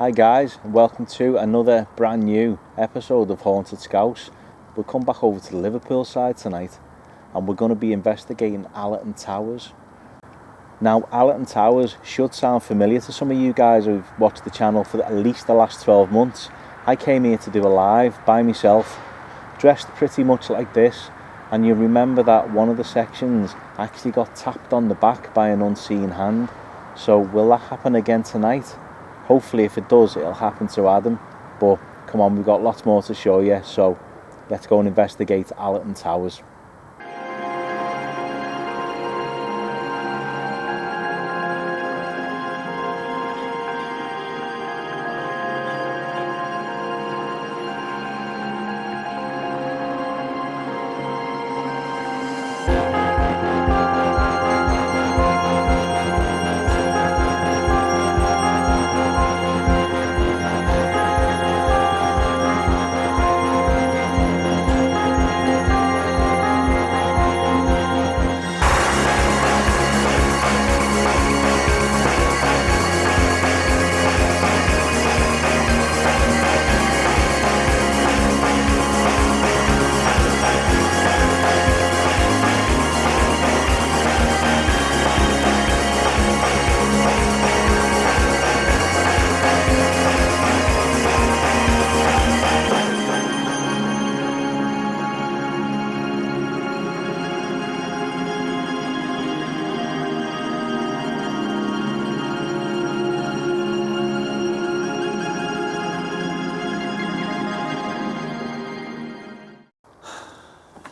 Hi guys, and welcome to another brand new episode of Haunted Scouse. We'll come back over to the Liverpool side tonight and we're going to be investigating Allerton Towers. Now, Allerton Towers should sound familiar to some of you guys who've watched the channel for at least the last 12 months. I came here to do a live by myself, dressed pretty much like this, and you remember that one of the sections actually got tapped on the back by an unseen hand. So will that happen again tonight? Hopefully if it does, it'll happen to Adam, but come on, we've got lots more to show you, so let's go and investigate Allerton Towers.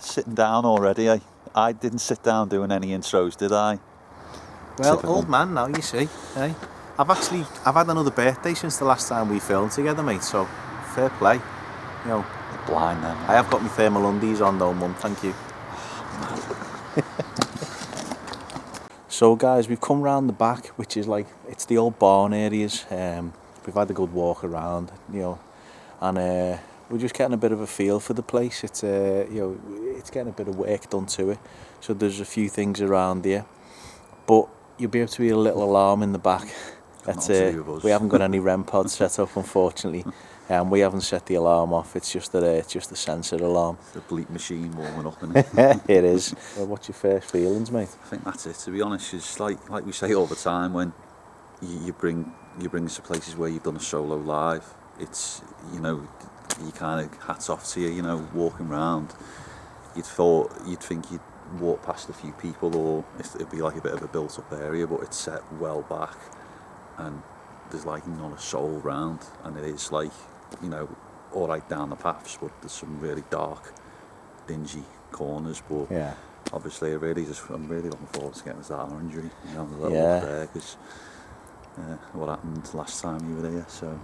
Sitting down already. I didn't sit down doing any intros, did I? Well, Typical. old man now, you see. Eh? I've had another birthday since the last time we filmed together, mate, so fair play. You know, You're blind then. I have got my thermal undies on though, mum, thank you. So guys, we've come round the back, which is like, it's the old barn areas. We've had a good walk around, you know, and we're just getting a bit of a feel for the place. It's it's getting a bit of work done to it, so there's a few things around here, but you'll be able to hear a little alarm in the back. We haven't got any REM pods set up, unfortunately, and we haven't set the alarm off. It's just a sensor alarm. It's the bleep machine warming up, isn't it? It is. Well, what's your first feelings, mate? I think that's it. To be honest, it's like we say all the time when you bring us to places where you've done a solo live. It's, you know, you kind of hats off to you. You know, walking around, you'd think you'd walk past a few people, or it'd be like a bit of a built-up area, but it's set well back, and there's like not a soul round, and it is like, you know, all right down the paths, but there's some really dark, dingy corners. But Yeah. obviously, I'm really looking forward to getting to that orangery, you know, the little Yeah. there, because what happened last time you were there, so.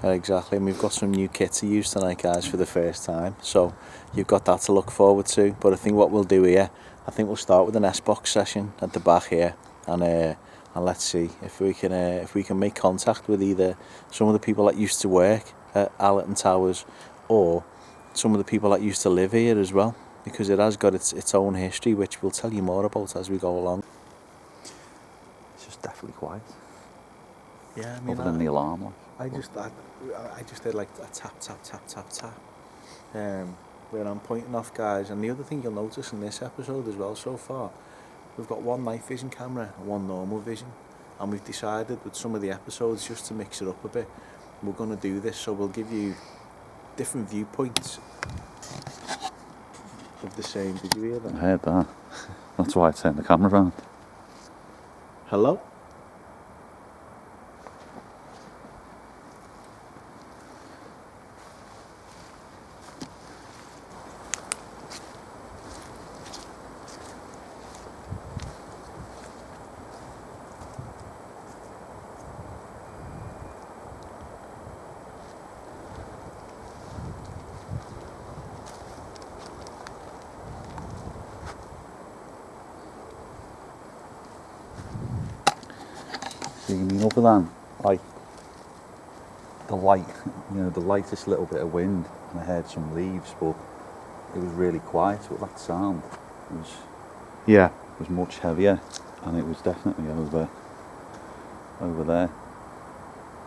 Exactly, and we've got some new kit to use tonight, guys, for the first time, so you've got that to look forward to. But I think what we'll do here, I think we'll start with an S-Box session at the back here, and let's see if we can make contact with either some of the people that used to work at Allerton Towers, or some of the people that used to live here as well, because it has got its own history, which we'll tell you more about as we go along. It's just definitely quiet. Yeah, I mean, Other than the alarm, like. I just did like a tap tap tap tap tap, where I'm pointing off, guys. And the other thing you'll notice in this episode as well so far, we've got one night vision camera and one normal vision, and we've decided with some of the episodes just to mix it up a bit, we're going to do this, so we'll give you different viewpoints of the same. Did you hear that? I heard that. That's why I turned the camera around. Hello? You mean other than like the light, you know, the lightest little bit of wind, and I heard some leaves, but it was really quiet. But that sound was much heavier, and it was definitely over there.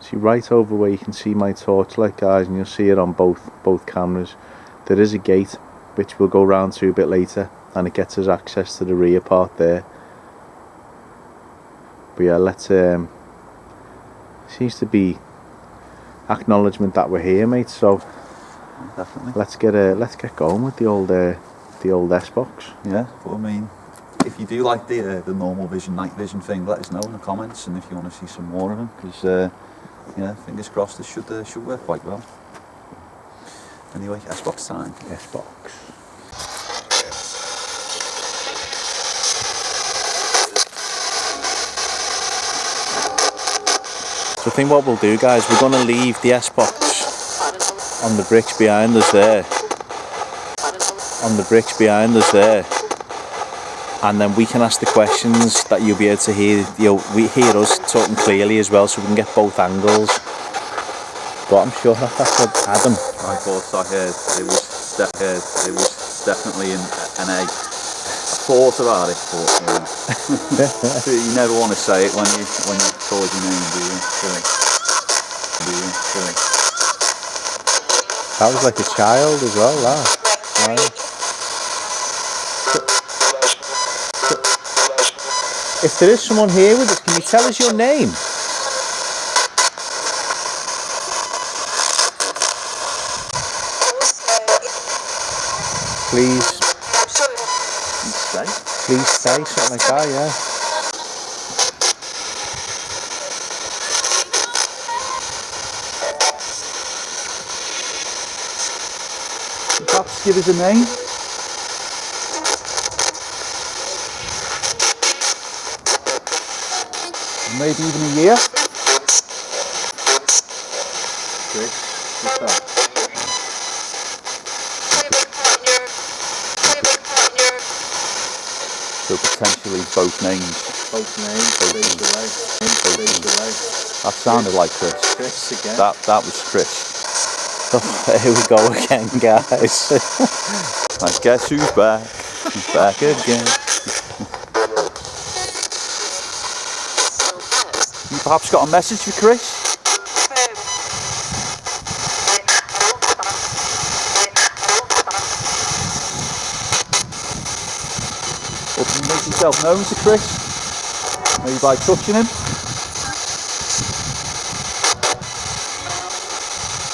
See, right over where you can see my torchlight, guys, and you'll see it on both cameras, there is a gate which we'll go round to a bit later, and it gets us access to the rear part there. But yeah, let's seems to be acknowledgement that we're here, mate, so Definitely. let's get going with the old S-Box. Yeah, but I mean, if you do like the normal vision, night vision thing, let us know in the comments, and if you want to see some more of them, because yeah, fingers crossed, this should work quite well. Anyway, S-Box time. S-Box. So I think what we'll do, guys, we're going to leave the S-Box on the bricks behind us there. And then we can ask the questions that you'll be able to hear. We hear us talking clearly as well, so we can get both angles. But I'm sure that's what Adam. I thought I heard it was definitely an egg. I thought about it, but you never want to say it when you call your name, do you? That was like a child as well, that. Right. If there is someone here with us, can you tell us your name? Please stay, something like that, yeah. Perhaps give us a name. Maybe even a year. Chris, what's that? So potentially both names. That sounded like Chris. Chris again. That was Chris. Oh, here we go again, guys. I guess who's back? He's back again. You perhaps got a message for Chris? Or can you make yourself known to Chris? Maybe by touching him?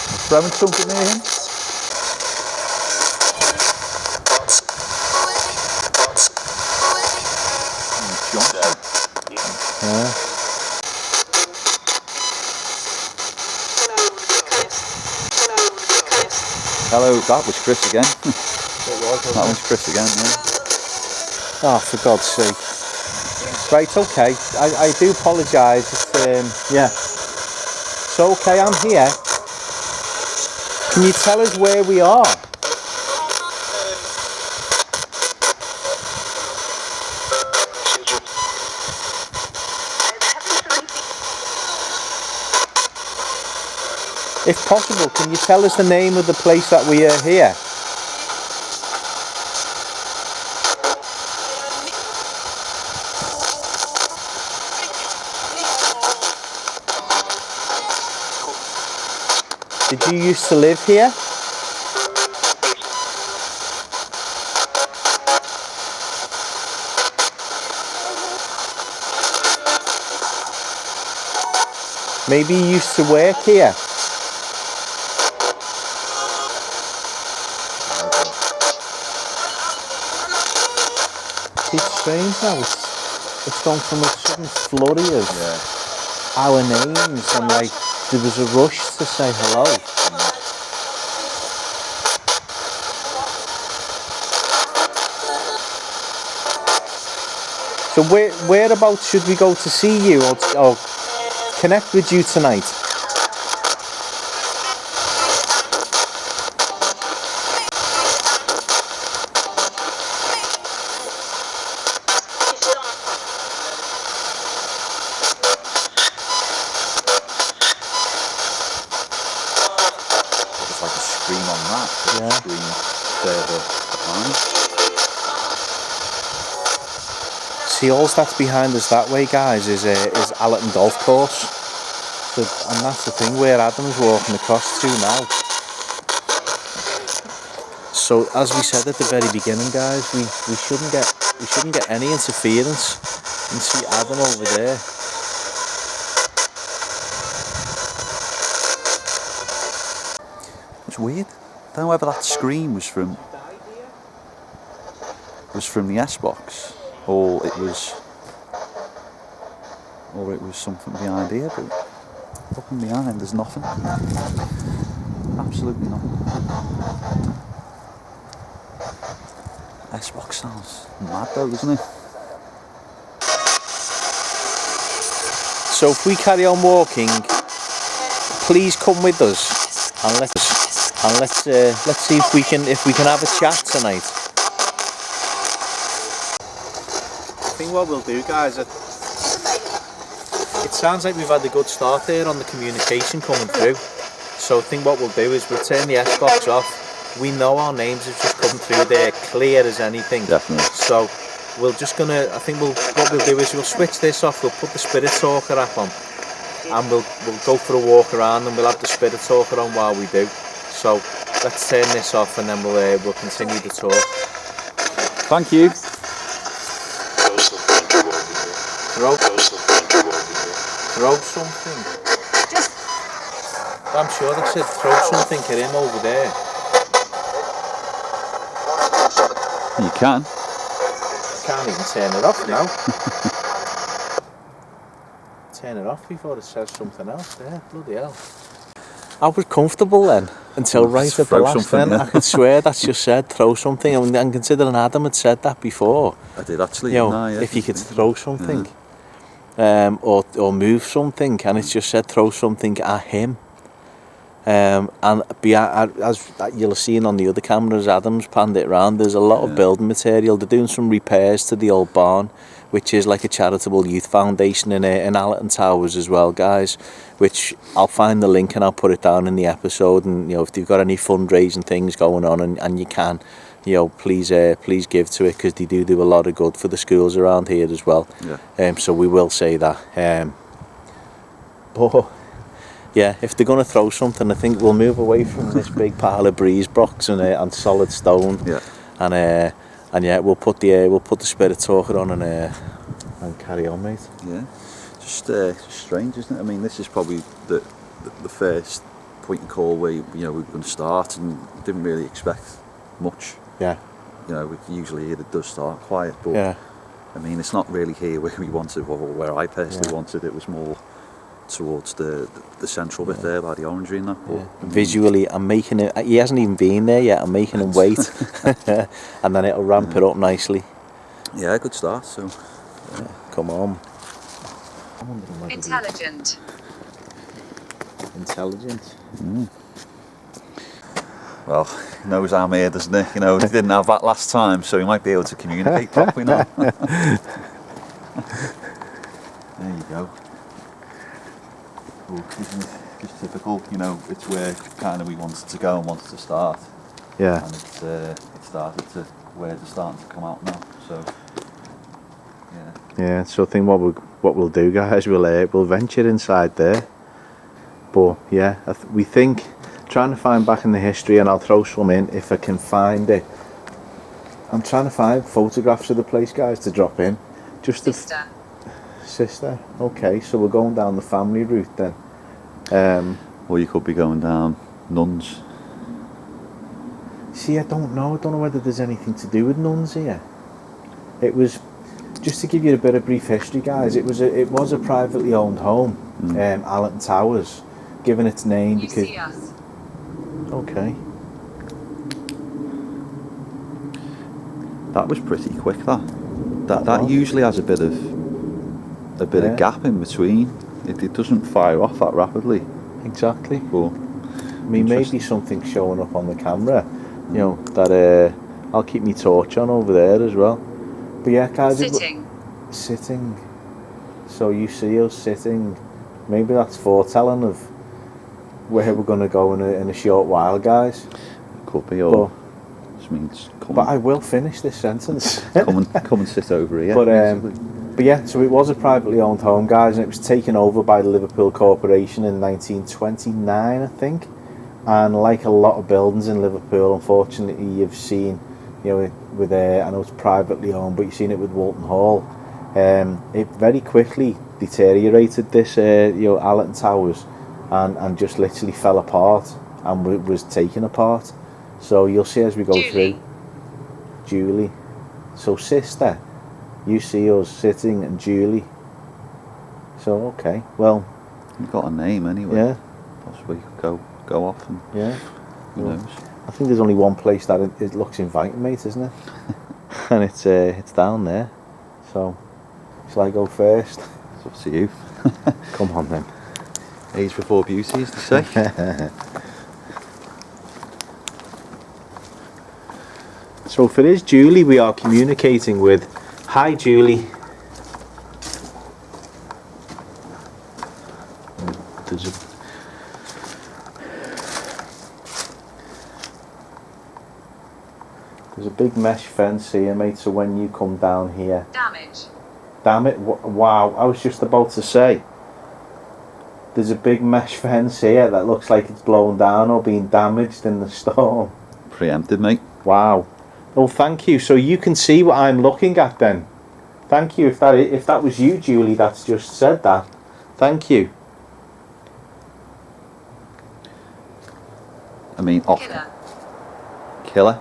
Or throwing something near him? Johnston. Yeah. Hello, that was Chris again. That was Chris again, yeah. Oh, for God's sake. Right, okay. I do apologise. Yeah. So, okay, I'm here. Can you tell us where we are? If possible, can you tell us the name of the place that we are here? Did you used to live here? Maybe you used to work here? It's strange now, it's gone from a sudden flurry of our names, and like there was a rush to say hello. So whereabouts should we go to see you or connect with you tonight? It's like a screen on that. Yeah. Screen further behind. See, all that's behind us that way, guys, is Allerton Golf Course. that's the thing where Adam's walking across to now. So as we said at the very beginning, guys, we shouldn't get any interference. You can see Adam over there. It's weird. I don't know whether that scream was from the S-box or it was something behind here, but looking behind there's nothing. Absolutely nothing. S-box sounds mad though, doesn't it? So if we carry on walking, please come with us and let's see if we can have a chat tonight. I think what we'll do, guys, it sounds like we've had a good start there on the communication coming through. So I think what we'll do is we'll turn the S-box off. We know our names have just come through there, clear as anything. Definitely. So what we'll do is we'll switch this off. We'll put the Spirit Talker app on, and we'll go for a walk around, and we'll have the Spirit Talker on while we do. So let's turn this off, and then we'll continue the tour. Thank you. Throw something. I'm sure they said throw something at him over there. You can. Can't even turn it off now. Turn it off before it says something else there. Bloody hell. I was comfortable then until right at the last then. Yeah. I could swear that's just said throw something, and considering Adam had said that before. I did actually. If you could throw something, or move something, and it's just said throw something at him. And as you'll have seen on the other cameras, Adam's panned it around. There's a lot of building material. They're doing some repairs to the old barn, which is like a charitable youth foundation in Allerton Towers as well, guys. Which I'll find the link and I'll put it down in the episode. And if they've got any fundraising things going on, and you can, please give to it, because they do a lot of good for the schools around here as well. Yeah. So we will say that. But yeah, if they're going to throw something, I think we'll move away from this big pile of breeze blocks and solid stone. Yeah. And yeah, we'll put the Spirit Talker on and carry on, mate. Yeah. Just strange, isn't it? I mean, this is probably the first point of call where we're going to start, and didn't really expect much. Yeah. Usually it does start quiet, but yeah. I mean, it's not really here where we wanted, or where I personally wanted. It was more towards the central bit there by the orangery and that. But visually, I'm making it. He hasn't even been there yet. I'm making him wait, and then it'll ramp it up nicely. Yeah, good start. So, come on. Intelligent. Mm. Well, he knows I'm here, doesn't he? He didn't have that last time, so he might be able to communicate properly now. There you go. Isn't it just typical? It's where kind of we wanted to go and wanted to start. Yeah. And it started to where they're starting to come out now. So yeah. Yeah. So I think what we'll do, guys, we'll venture inside there. But yeah, we think trying to find back in the history, and I'll throw some in if I can find it. I'm trying to find photographs of the place, guys, to drop in. Just Sister. Okay, so we're going down the family route then. Or you could be going down nuns. See, I don't know whether there's anything to do with nuns here. It was, just to give you a bit of brief history, guys, it was a privately owned home, Allerton Towers, given its name because... see us. Okay. That was pretty quick, that usually has a bit of gap in between. It doesn't fire off that rapidly. Exactly. But I mean, maybe something's showing up on the camera, that I'll keep my torch on over there as well. But yeah, guys, sitting. So you see us sitting. Maybe that's foretelling of where we're going to go in a short while, guys. Could be, or just means come. But I will finish this sentence. come and sit over here. But But yeah, so it was a privately owned home, guys, and it was taken over by the Liverpool Corporation in 1929, I think. And like a lot of buildings in Liverpool, unfortunately, you've seen, with I know it's privately owned, but you've seen it with Walton Hall. It very quickly deteriorated, this, Allerton Towers, and just literally fell apart and was taken apart. So you'll see as we go through. Julie. So sister, you see us sitting, and Julie. So okay, well, You've got a name anyway. Yeah. Possibly go off and who knows. I think there's only one place that it looks inviting, mate, isn't it? And it's down there. So shall I go first? It's up to you. Come on then. Age before beauty, as they say. So if it is Julie we are communicating with, hi Julie. There's a big mesh fence here, mate, so when you come down here... Damage. Damn it, wow, I was just about to say. There's a big mesh fence here that looks like it's blown down or been damaged in the storm. Preempted, mate. Wow. Oh, thank you. So you can see what I'm looking at then. Thank you. If that was you, Julie, that's just said that. Thank you. I mean, off. Killer.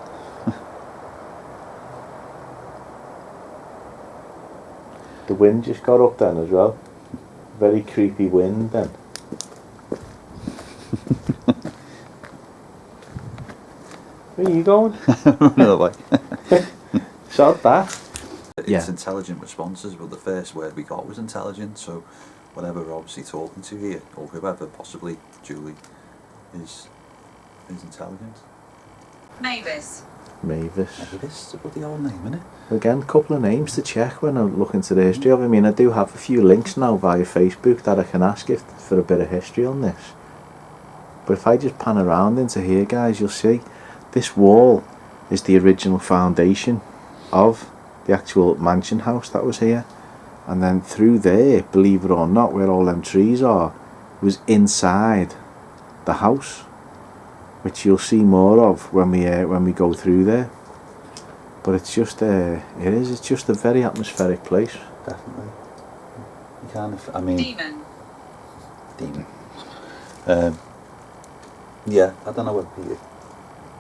The wind just got up then as well. Very creepy wind then. Where are you going? Another way. Sod that. It's intelligent responses, but the first word we got was intelligent, so whatever we're obviously talking to here, or whoever, possibly Julie, is intelligent. Mavis. Mavis, what the old name, isn't it? Again, a couple of names to check when I look into the history of it. I mean, I do have a few links now via Facebook that I can ask if for a bit of history on this. But if I just pan around into here, guys, you'll see this wall is the original foundation of the actual mansion house that was here. And then through there, believe it or not, where all them trees are, was inside the house, which you'll see more of when we go through there. But it's just it's just a very atmospheric place. Definitely. You kind of, I mean, demon. Yeah, I don't know what,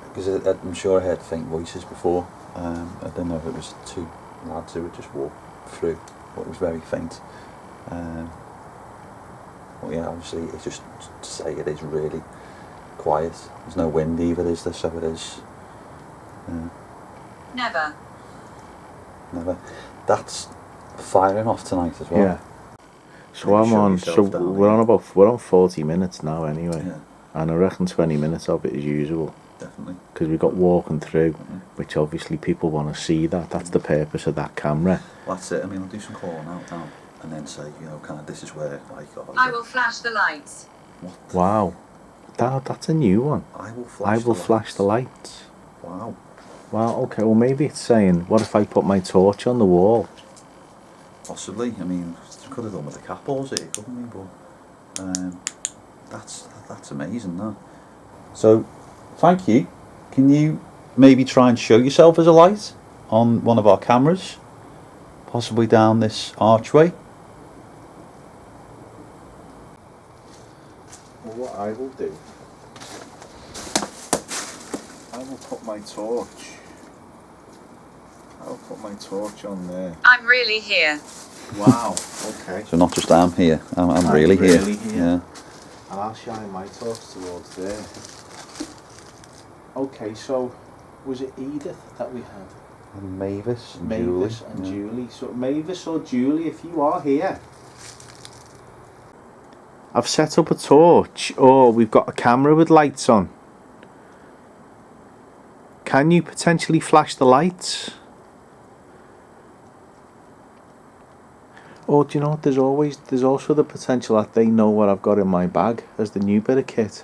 because I'm sure I heard faint voices before. I don't know if it was two lads who would just walk through, but it was very faint. Well, yeah, obviously it's just to say it is really quiet. There's no wind either, is there? So it is. Never. That's firing off tonight as well. Yeah. So I'm on. So we're on 40 minutes now anyway, and I reckon 20 minutes of it is usual. Definitely. Because we've got walking through, which obviously people want to see that. That's the purpose of that camera. Well, that's it. I mean, I'll do some calling out now, and then say, kind of, this is where I will flash the lights. What? Wow, that's a new one. I will flash the lights. Wow. Wow. Okay. Well, maybe it's saying, what if I put my torch on the wall? Possibly. I mean, could have done with the capballs here, couldn't we? But that's amazing, that. So, thank you. Can you maybe try and show yourself as a light on one of our cameras, possibly down this archway? Well, what I will do, I will put my torch. I'll put my torch on there. I'm really here. Wow. Okay. So not just I'm here. I'm really here. Yeah. And I'll shine my torch towards there. Okay, so was it Edith that we had? And Mavis and Mavis Julie. and Julie. So Mavis or Julie, if you are here. I've set up a torch. Oh, we've got a camera with lights on. Can you potentially flash the lights? Or do you know what, there's also the potential that they know what I've got in my bag as the new bit of kit.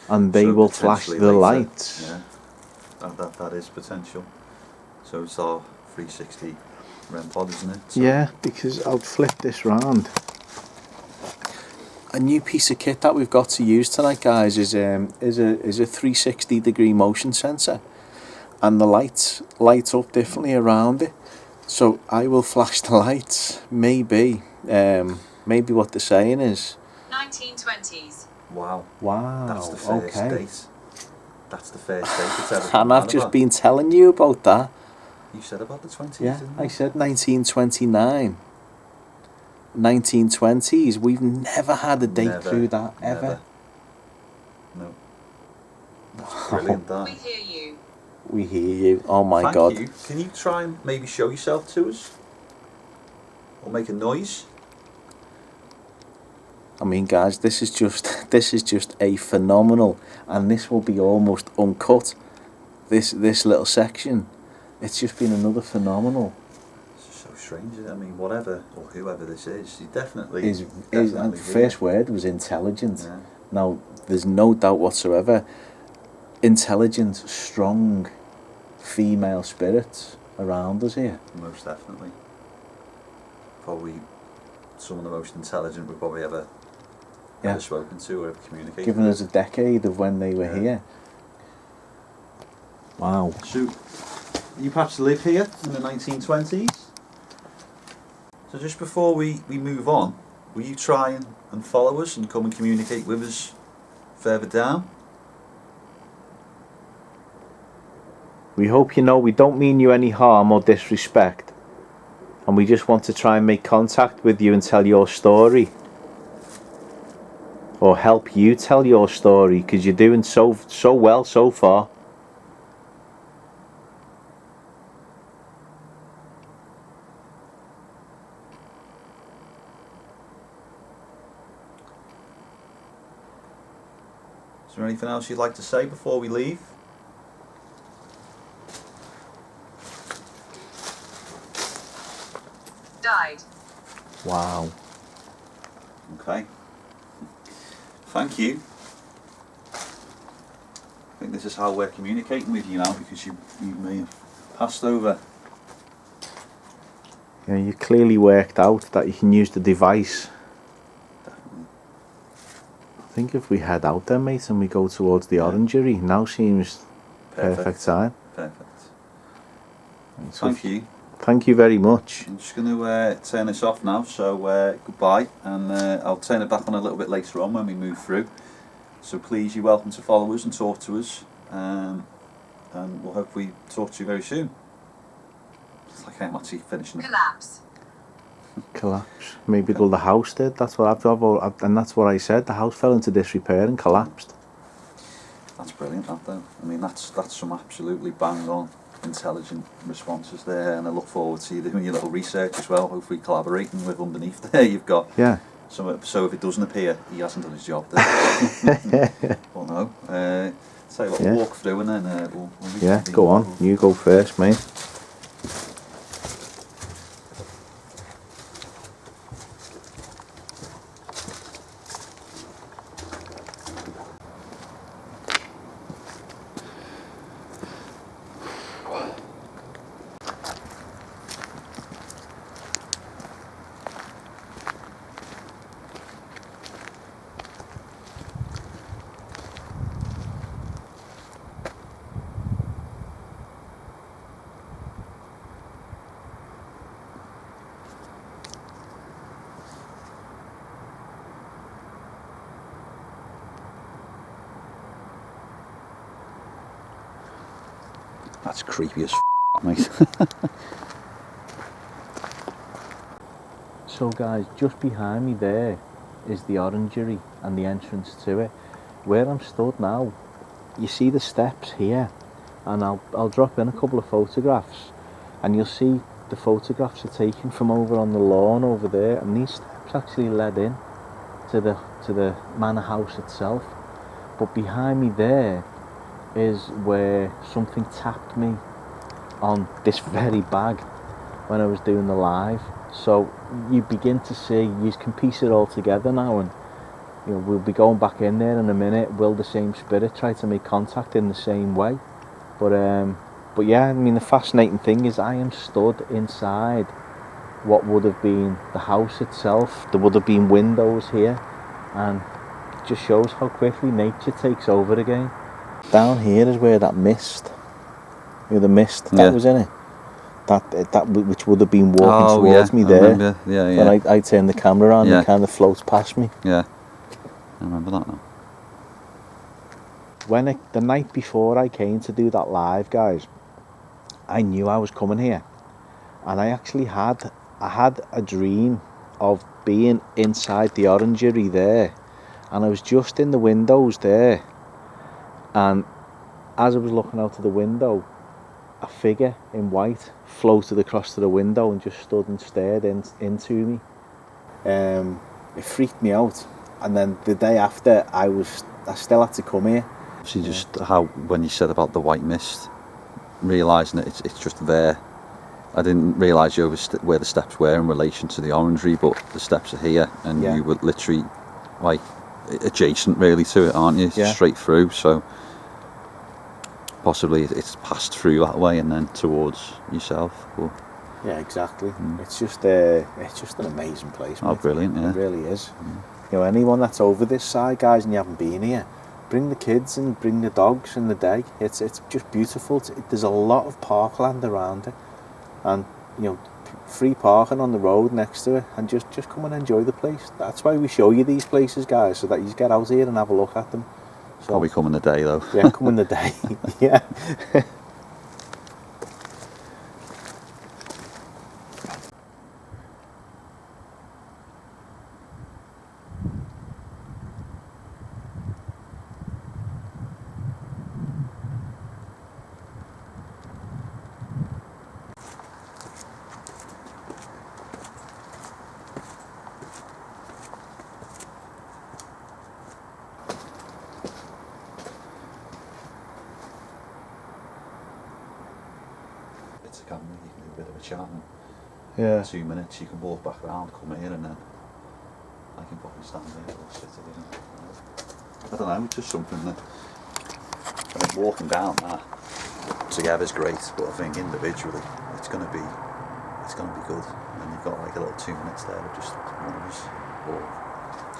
And they will flash the later, lights. Yeah, that is potential. So it's our 360 REM pod, isn't it? So Yeah, because I'll flip this round. A new piece of kit that we've got to use tonight, guys, is a 360-degree motion sensor, and the lights light up differently around it. So I will flash the lights. Maybe what they're saying is 1920s. wow. wow. That's the first okay. date. That's the first date it's ever And been I've on just about. been telling you about that. You said about the 20s, Yeah, didn't I you? said 1929. 1920s. We've never had a date Never, through that ever. never. No. That's brilliant, that. We hear you. We hear you. Oh my Thank God. you. Can you try and maybe show yourself to us? Or make a noise? I mean, guys, this is just a phenomenal, and this will be almost uncut. This little section, it's just been another phenomenal. It's so strange. I mean, whatever or whoever this is, he definitely Is definitely and here. first word was intelligent. Yeah. Now, there's no doubt whatsoever. Intelligent, strong, female spirits around us here. Most definitely. Probably some of the most intelligent we've probably ever spoken to or ever communicated Given with. us a decade of when they were Yeah. here. Wow. So, you perhaps live here in the 1920s? So just before we move on, will you try and follow us and come and communicate with us further down? We hope you know we don't mean you any harm or disrespect, and we just want to try and make contact with you and tell your story, or help you tell your story, because you're doing so well so far. Is there anything else you'd like to say before we leave? Died. Wow. Okay. Thank you. I think this is how we're communicating with you now, because you may have passed over. You know, you clearly worked out that you can use the device. Definitely. I think if we head out there, mate, and we go towards the orangery, now seems perfect time. Perfect. So Thank you. Thank you very much. I'm just going to turn this off now, so goodbye, and I'll turn it back on a little bit later on when we move through. So please, you're welcome to follow us and talk to us, and we'll hopefully talk to you very soon. It's like I'm actually finishing. Collapse. Collapse. Maybe the house did. That's what and that's what I said. The house fell into disrepair and collapsed. That's brilliant, that though. I mean, that's some absolutely bang on, intelligent responses there, and I look forward to you doing your little research as well. Hopefully, collaborating with underneath there. You've got so if it doesn't appear, he hasn't done his job. Well, no. Say what, we'll walk through and then we'll Go on. You go first, mate. That's creepy as mate. So guys, just behind me there is the orangery and the entrance to it. Where I'm stood now, you see the steps here, and I'll drop in a couple of photographs, and you'll see the photographs are taken from over on the lawn over there, and these steps actually led in to the manor house itself. But behind me there is where something tapped me on this very bag when I was doing the live. So you begin to see, you can piece it all together now, and you know, we'll be going back in there in a minute. Will the same spirit try to make contact in the same way? But But yeah, I mean, the fascinating thing is I am stood inside what would have been the house itself. There would have been windows here, and it just shows how quickly nature takes over again. Down here is where that mist, the mist that was in it, that which would have been walking towards me I there. remember. Yeah, When I turn the camera around, and it kind of floats past me. Yeah, I remember that now. The night before I came to do that live, guys, I knew I was coming here, and I actually had a dream of being inside the orangery there, and I was just in the windows there, and as I was looking out of the window, a figure in white floated across to the window and just stood and stared into me. It freaked me out, and then the day after I still had to come here. See, just how when you said about the white mist, realising that it's just there. I didn't realise where the steps were in relation to the orangery, but the steps are here, and you were literally like adjacent really to it, aren't you? Yeah. Straight through, so possibly it's passed through that way and then towards yourself. But yeah, exactly. It's just an amazing place, mate. Oh, brilliant! Yeah, it really is. You know, anyone that's over this side, guys, and you haven't been here, bring the kids and bring the dogs in the day. It's just beautiful. There's a lot of parkland around it, and you know, free parking on the road next to it, and just come and enjoy the place. That's why we show you these places, guys, so that you just get out here and have a look at them. So, probably come in the day though. Yeah, come in the day. Yeah. It's a camera, you can do a bit of a chat, and Yeah. 2 minutes you can walk back around, come here, and then I can probably stand there or sit here. I don't know, it's just something that when I'm walking down that together's great, but I think individually it's gonna be good. And you've got like a little 2 minutes there of just one of us, or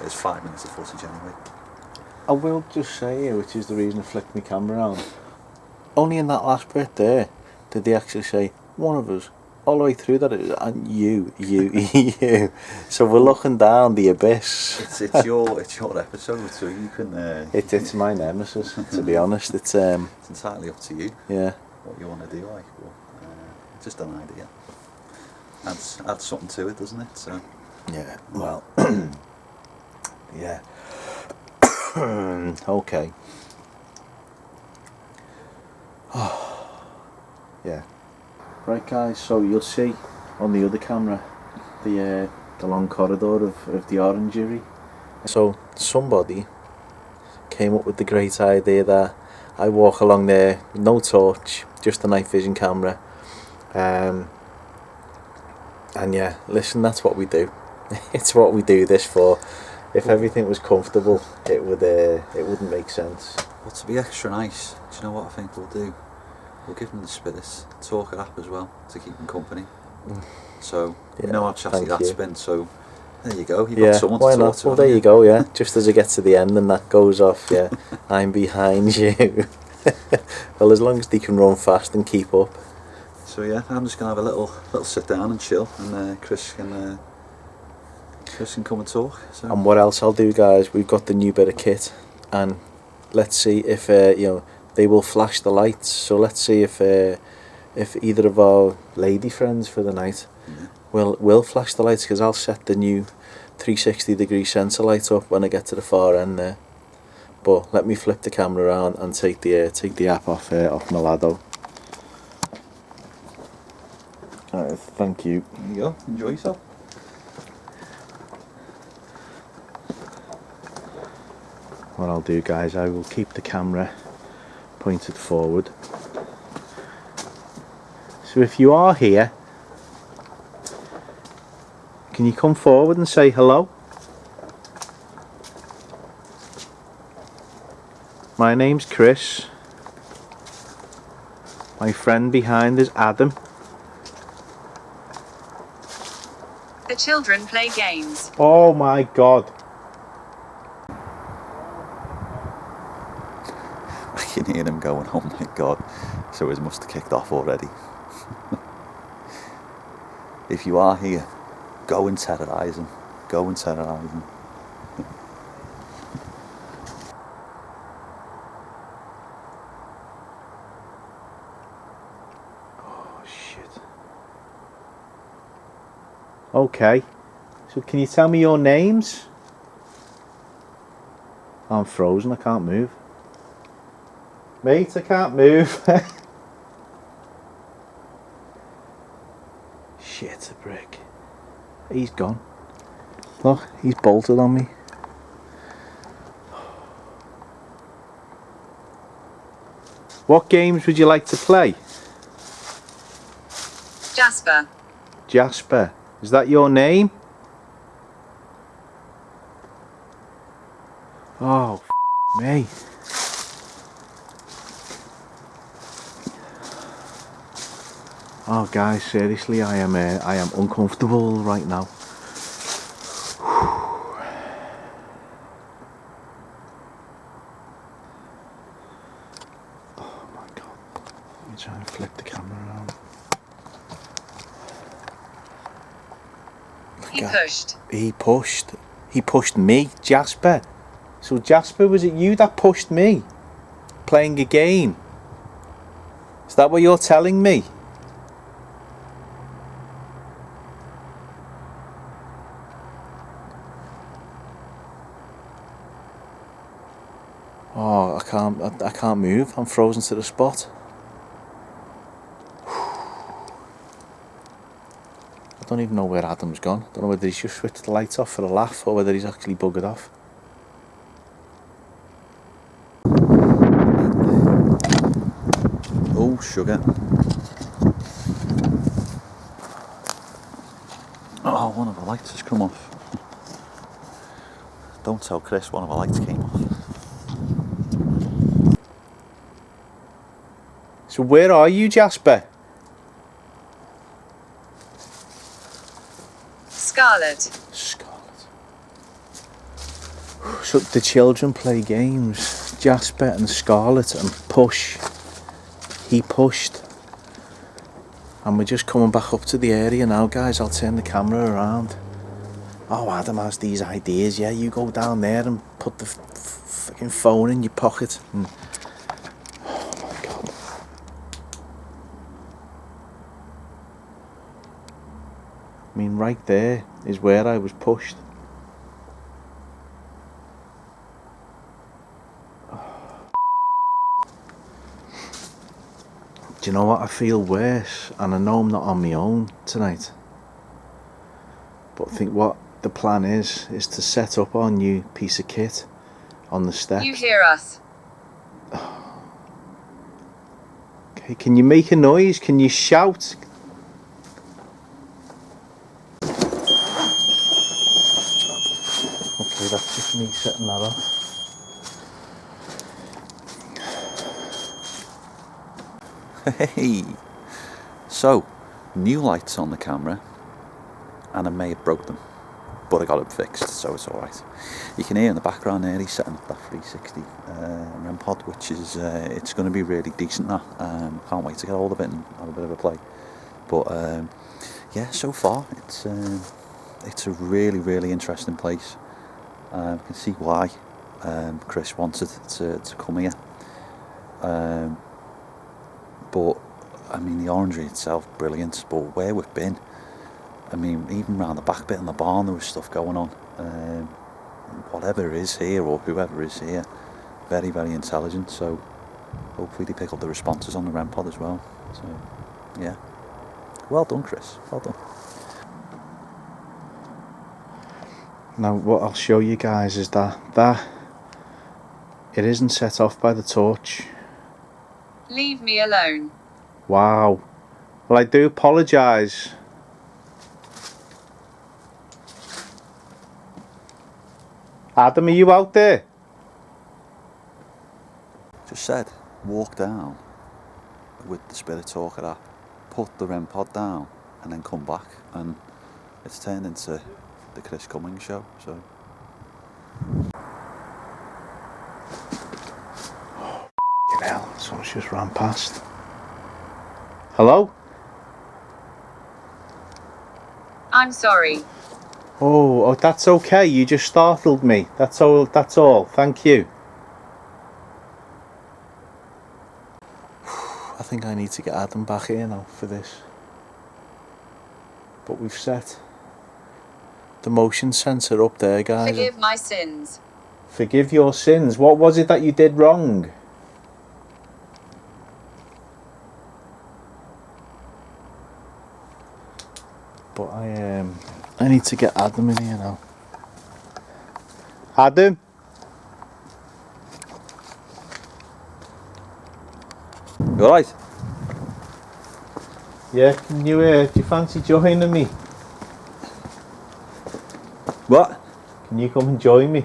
there's 5 minutes of footage anyway. I will just say here, which is the reason I flicked my camera around, only in that last bit there did they actually say one of us. All the way through that, and you. So we're looking down the abyss. It's your episode, so you can. It's my nemesis, to be honest. It's entirely up to you. Yeah. What you want to do, like, but just an idea. Adds something to it, doesn't it? So. Yeah. Well. Yeah. Okay. Yeah. Right, guys, so you'll see on the other camera the long corridor of the orangery. So somebody came up with the great idea that I walk along there with no torch, just a night vision camera, and yeah, listen, that's what we do. It's what we do this for. If everything was comfortable, it wouldn't make sense. Well, to be extra nice, do you know what I think we'll do? We'll give them the spirits, talker app as well, to keep them company. So, Yeah, you know how chatty that's been, so there you go, you've Yeah, got someone why to talk not? to. Well, there you go, yeah. Just as it gets to the end and that goes off, yeah, I'm behind you. Well, as long as they can run fast and keep up. So yeah, I'm just going to have a little sit down and chill, and Chris can come and talk. So. And what else I'll do, guys, we've got the new bit of kit, and let's see if they will flash the lights. So let's see if either of our lady friends for the night will flash the lights, because I'll set the new 360-degree sensor light up when I get to the far end there. But let me flip the camera around and take the app off my Lado. Alright, thank you. There you go, enjoy yourself. What I'll do, guys, I will keep the camera pointed forward. So if you are here, can you come forward and say hello? My name's Chris. My friend behind is Adam. The children play games. Oh my god. I can hear him going, oh my god. So his must have kicked off already. If you are here, go and terrorise him. Go and terrorise him. Oh shit. Okay. So can you tell me your names? I'm frozen, I can't move. Mate, I can't move. Shit, a brick. He's gone. Look, he's bolted on me. What games would you like to play? Jasper. Jasper. Is that your name? Oh, me. Oh, guys, seriously, I am uncomfortable right now. Oh my god. Let me try and flip the camera around. He pushed. He pushed me, Jasper. So Jasper, was it you that pushed me? Playing a game? Is that what you're telling me? Oh, I can't move. I'm frozen to the spot. I don't even know where Adam's gone. I don't know whether he's just switched the lights off for a laugh or whether he's actually buggered off. Oh, sugar. Oh, one of the lights has come off. Don't tell Chris, one of the lights came off. So where are you, Jasper? Scarlet. Scarlet. So the children play games. Jasper and Scarlet and push. He pushed. And we're just coming back up to the area now, guys. I'll turn the camera around. Oh, Adam has these ideas. Yeah, you go down there and put the fucking phone in your pocket. And oh my god. I mean, right there is where I was pushed. Do you know what? I feel worse, and I know I'm not on my own tonight. But I think what the plan is to set up our new piece of kit on the steps. You hear us. Okay, can you make a noise? Can you shout? Okay, that's just me setting that off. Hey! So, new lights on the camera, and I may have broke them, but I got them fixed, so it's alright. You can hear in the background there, he's setting up that 360 REM pod, which is, it's going to be really decent now. Can't wait to get hold of it and have a bit of a play. But, yeah, so far, it's a really, really interesting place. You can see why Chris wanted to come here. But, I mean, the orangery itself, brilliant. But where we've been, I mean, even around the back bit in the barn, there was stuff going on. Whatever is here, or whoever is here, very, very intelligent. So, hopefully they pick up the responses on the REM pod as well. So, yeah. Well done, Chris. Well done. Now, what I'll show you guys is that it isn't set off by the torch. Leave me alone. Wow. Well, I do apologise. Adam, are you out there? Just said, walk down with the Spirit Talker app, put the REM pod down, and then come back, and it's turned into the Chris Cummings show. So. Hell, someone's just ran past. Hello? I'm sorry. Oh, that's okay. You just startled me. That's all. That's all. Thank you. I think I need to get Adam back here now for this. But we've set the motion sensor up there, guys. Forgive my sins. Forgive your sins. What was it that you did wrong? But I need to get Adam in here now. Adam? You alright? Yeah, can you, do you fancy joining me? What? Can you come and join me?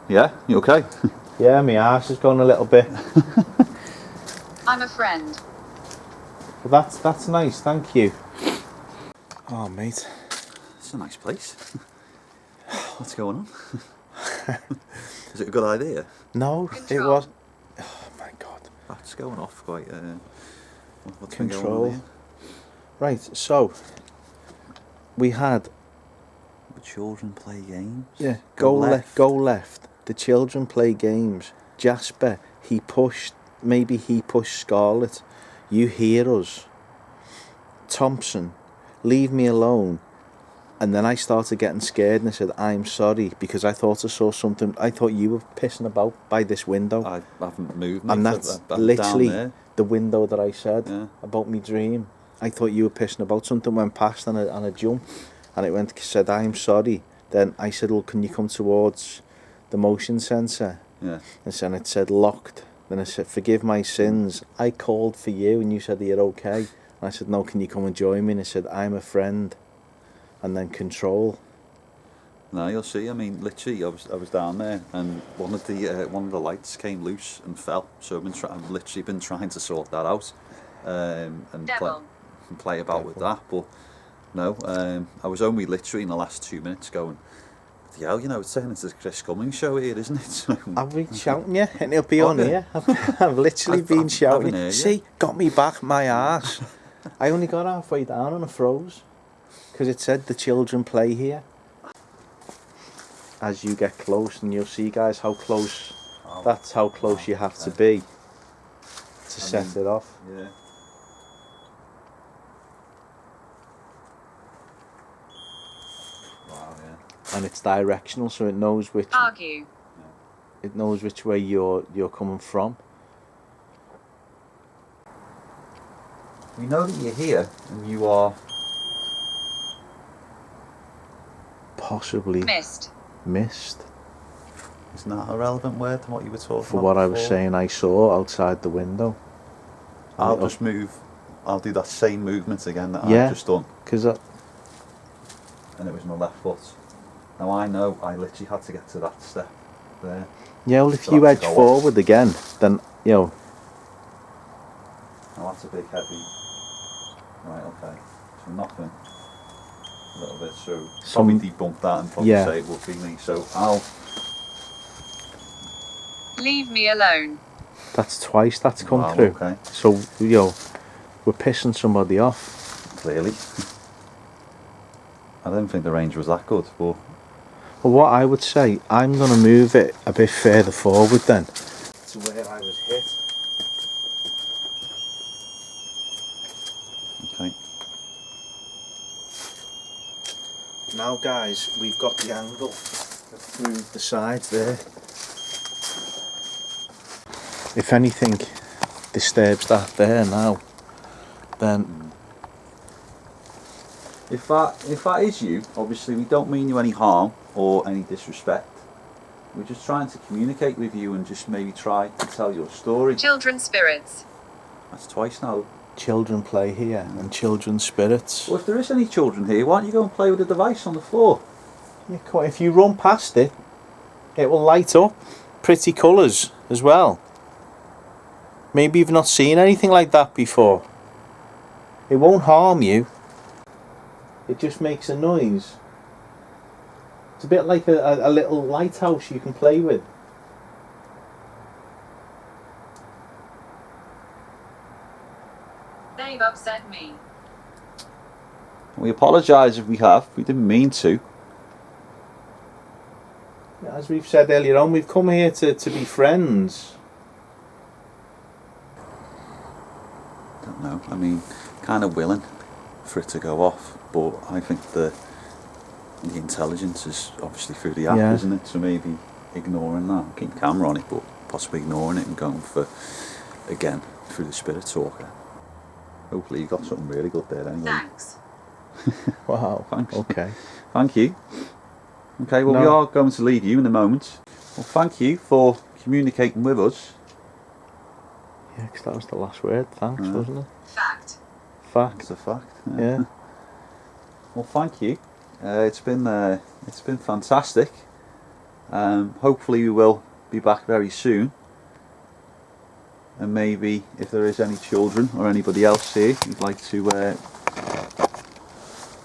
Yeah, you okay? Yeah, my arse has gone a little bit. I'm a friend. Well, that's nice, thank you. Oh, mate. It's a nice place. What's going on? Is it a good idea? No, Control. it was. Oh my God. That's going off quite. What's been going Control. on here? Right, so we had The children play games. go left. The children play games. Jasper, maybe he pushed Scarlett. You hear us. Thompson, leave me alone. And then I started getting scared and I said, I'm sorry, because I thought I saw something. I thought you were pissing about by this window. I haven't moved. Mate. And that's I'm literally down there. the window that I said Yeah. about me dream. I thought you were pissing about. Something went past and a jump, and it said, I'm sorry. Then I said, well, can you come towards the motion sensor? Yeah. And then it said locked. Then I said, forgive my sins. I called for you and you said, you're okay. And I said, no, can you come and join me? And I said, I'm a friend. And then control. No, you'll see. I mean, literally, I was down there, and one of the lights came loose and fell. So I've literally been trying to sort that out, and play about with that. But no, I was only literally in the last 2 minutes going, yeah, you know, it's turning into the Chris Cummings show here, isn't it? So, I've been shouting you, and it'll be on here. I've literally been shouting. heard you. See, got me back, my arse. I only got halfway down and I froze. Because it said the children play here. As you get close, and you'll see, guys, how close. That's how close you have to be to set it off. Yeah. Wow. Yeah. And it's directional, so it knows which. Argue. It knows which way you're coming from. We know that you're here, and you are Possibly Missed. missed. Isn't that a relevant word to what you were talking For about what I was before? saying, I saw outside the window. I'll just move. I'll do that same movement again that Yeah. I've just done. Because And it was my left foot. Now I know I literally had to get to that step there. yeah, well, if So you that's edge go forward again, then Now that's a big heavy. Right, okay. So nothing. A little bit. So probably debunk that and probably Yeah. say it will be me. So I'll. Leave me alone. that's twice that's come Wow, through. okay. So we're pissing somebody off. Clearly. I don't think the range was that good, but Well, what I would say, I'm going to move it a bit further forward then. To where I was hit. okay. Now, guys, we've got the angle through the sides there. If anything disturbs that there now, then If that is you, obviously we don't mean you any harm or any disrespect. We're just trying to communicate with you and just maybe try to tell your story. Children spirits. That's twice now. children play here and children's spirits. Well, if there is any children here, why don't you go and play with the device on the floor? If you run past it, it will light up. Pretty colours as well. Maybe you've not seen anything like that before. It won't harm you. It just makes a noise. It's a bit like a little lighthouse you can play with. They've upset me. We apologise if we have. We didn't mean to. As we've said earlier on, we've come here to be friends. Don't know. I mean, kind of willing for it to go off, but I think the intelligence is obviously through the app, Yeah. isn't it? So maybe ignoring that, keep camera on it, but possibly ignoring it and going for, again, through the spirit talker. Hopefully you got something really good there anyway. Thanks. Wow. Thanks. Okay. Thank you. Okay, well, we No. are going to leave you in a moment. Well, thank you for communicating with us. Yeah, 'cause that was the last word. Thanks, Yeah. wasn't it? Fact. Fact. That's a fact. Yeah. Well, thank you. It's been fantastic. Hopefully we will be back very soon. And maybe if there is any children or anybody else here who'd like to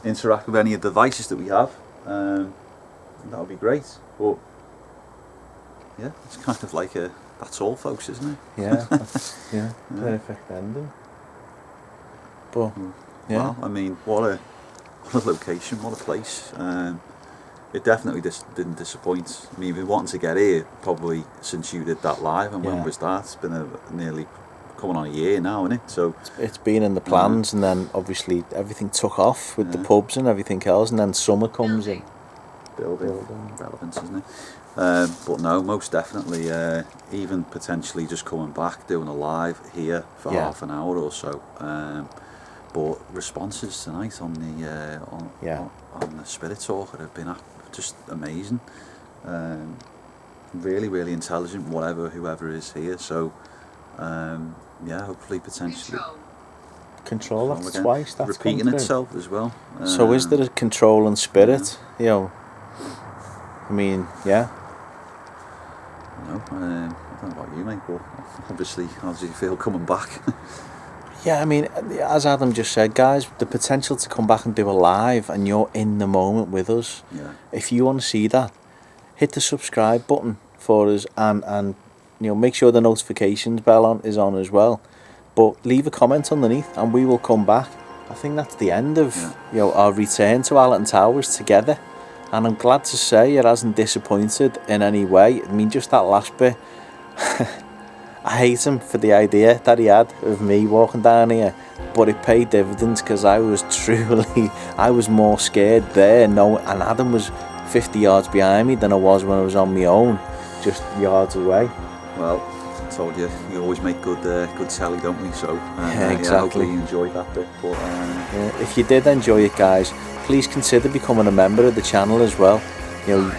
interact with any of the devices that we have, that would be great. But yeah, it's kind of like that's all, folks, isn't it? Yeah. Yeah. Perfect ending. But yeah. Well, I mean, what a location, what a place. It definitely didn't disappoint. I mean, we wanted to get here probably since you did that live, and when Yeah. was that? It's been nearly coming on a year now, isn't it? So It's been in the plans, and then obviously everything took off with the Yeah. pubs and everything else, and then summer comes in. building relevance, isn't it? But no, most definitely, even potentially just coming back, doing a live here for Yeah. half an hour or so. But responses tonight on the on the Spirit Talker have been just amazing. Really, really intelligent, whoever is here. So yeah, hopefully potentially Control. Control, that's again. twice. That's repeating come through. itself as well. So is there a control and spirit? You know, I mean, yeah. No, I don't know about you, mate, but obviously, how do you feel coming back? Yeah, I mean, as Adam just said, guys, the potential to come back and do a live and you're in the moment with us. Yeah. If you want to see that, hit the subscribe button for us, and you know, make sure the notifications bell is on as well. But leave a comment underneath and we will come back. I think that's the end of you know, our return to Allerton Towers together. And I'm glad to say it hasn't disappointed in any way. I mean, just that last bit, I hate him for the idea that he had of me walking down here, but it paid dividends, because I was more scared there, and Adam was 50 yards behind me than I was when I was on my own, just yards away. Well, I told you, you always make good telly, don't we? So Yeah, exactly. yeah, hopefully you enjoyed that bit. But Yeah, if you did enjoy it, guys, please consider becoming a member of the channel as well. You know,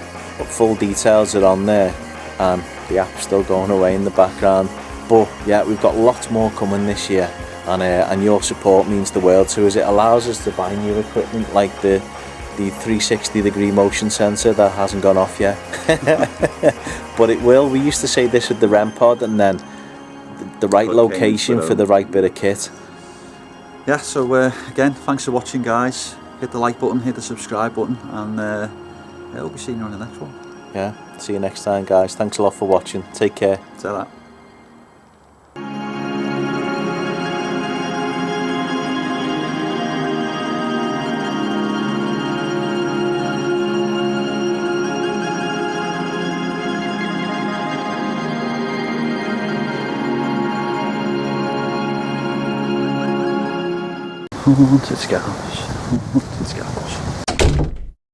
full details are on there, and the app's still going away in the background. But yeah, we've got lots more coming this year, and your support means the world to us. It allows us to buy new equipment like the 360-degree motion sensor that hasn't gone off yet. But it will. We used to say this with the REM pod, and then the right location for the right bit of kit. yeah, so again, thanks for watching, guys. Hit the like button, hit the subscribe button, and yeah, we'll be seeing you on the next one. Yeah, see you next time, guys. Thanks a lot for watching. Take care. Ta-ra. Haunted Scouse. Haunted Scouse.